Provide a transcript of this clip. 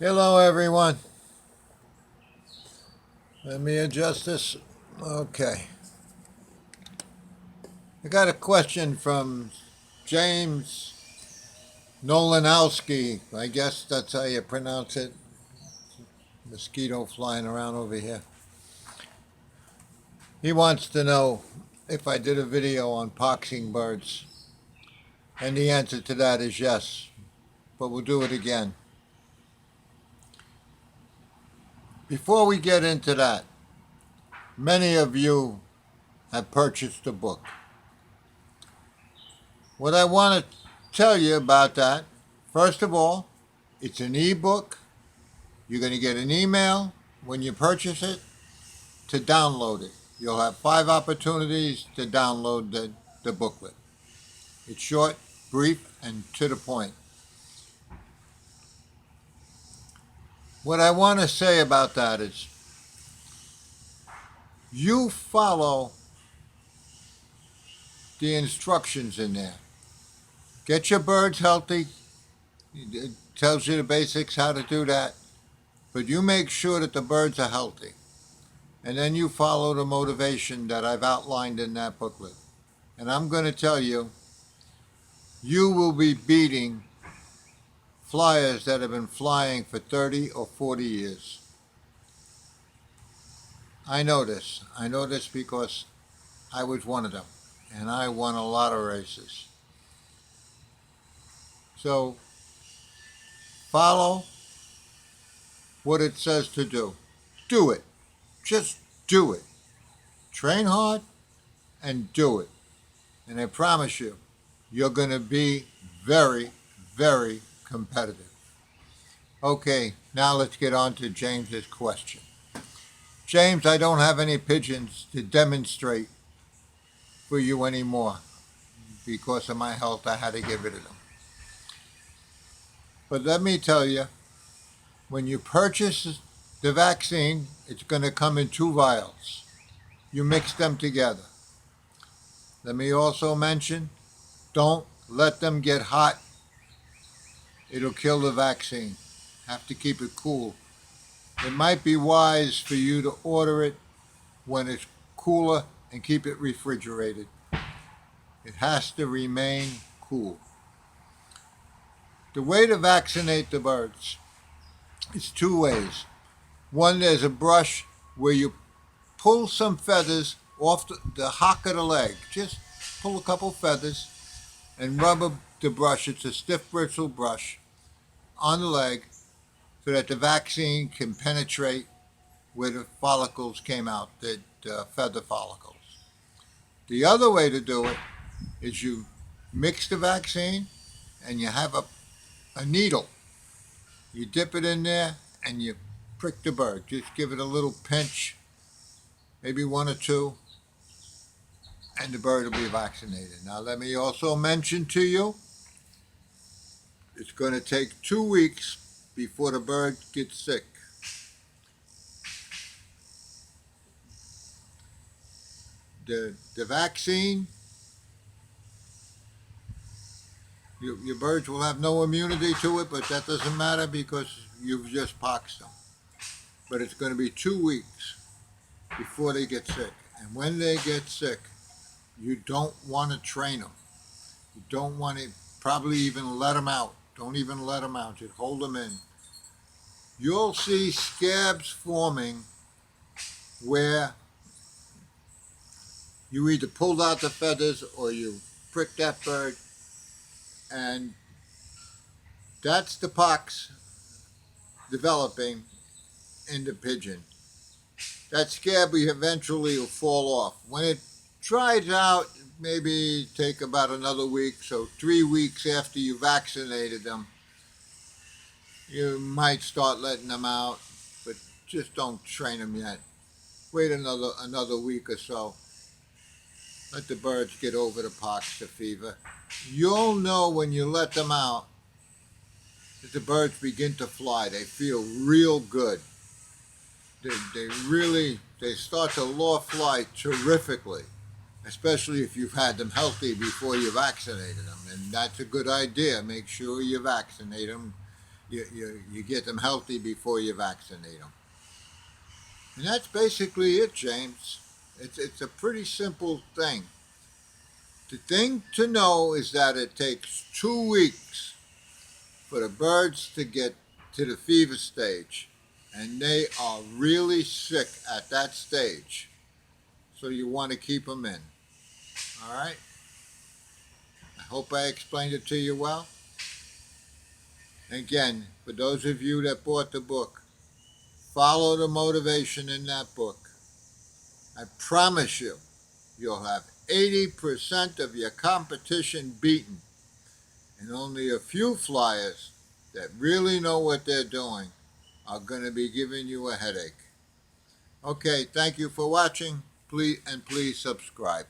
Hello, everyone. Let me adjust this. Okay. I got a question from James Nolanowski. I guess that's how you pronounce it. Mosquito flying around over here. He wants to know if I did a video on poxing birds. And the answer to that is yes. But we'll do it again. Before we get into that, many of you have purchased the book. What I want to tell you about that, first of all, it's an ebook. You're going to get an email when you purchase it to download it. You'll have 5 opportunities to download the booklet. It's short, brief, and to the point. What I want to say about that is you follow the instructions in there. Get your birds healthy. It tells you the basics how to do that. But you make sure that the birds are healthy. And then you follow the motivation that I've outlined in that booklet. And I'm going to tell you, you will be beating flyers that have been flying for 30 or 40 years. I know this. I know this because I was one of them. And I won a lot of races. So follow what it says to do. Do it. Just do it. Train hard and do it. And I promise you, you're going to be very, very competitive. Okay, now let's get on to James's question. James, I don't have any pigeons to demonstrate for you anymore. Because of my health, I had to get rid of them. But let me tell you, when you purchase the vaccine, it's going to come in 2 vials. You mix them together. Let me also mention, don't let them get hot. It'll kill the vaccine. Have to keep it cool. It might be wise for you to order it when it's cooler and keep it refrigerated. It has to remain cool. The way to vaccinate the birds is 2 ways. One, there's a brush where you pull some feathers off the hock of the leg. Just pull a couple feathers and rub the brush. It's a stiff bristle brush on the leg so that the vaccine can penetrate where the follicles came out, the feather follicles. The other way to do it is you mix the vaccine and you have a needle. You dip it in there and you prick the bird. Just give it a little pinch, maybe 1 or 2, and the bird will be vaccinated. Now let me also mention to you, it's going to take 2 weeks before the bird gets sick. The vaccine, your birds will have no immunity to it, but that doesn't matter because you've just poxed them. But it's going to be 2 weeks before they get sick. And when they get sick, you don't want to train them. You don't want to probably even let them out. Don't even let them out. Just hold them in. You'll see scabs forming where you either pulled out the feathers or you pricked that bird, and that's the pox developing in the pigeon. That scab eventually will fall off. When it dries out, maybe take about another week, so 3 weeks after you vaccinated them, you might start letting them out, but just don't train them yet. Wait another week or so. Let the birds get over the pox, the fever. You'll know when you let them out that the birds begin to fly. They feel real good. They start to law fly terrifically, especially if you've had them healthy before you vaccinated them. And that's a good idea. Make sure you vaccinate them you get them healthy before you vaccinate them. And that's basically it, James. It's a pretty simple thing. The thing to know is that it takes 2 weeks for the birds to get to the fever stage, and they are really sick at that stage. So you want to keep them in. All right? I hope I explained it to you well. Again, for those of you that bought the book, follow the motivation in that book. I promise you, you'll have 80% of your competition beaten, and only a few flyers that really know what they're doing are going to be giving you a headache. Okay, thank you for watching. Please subscribe.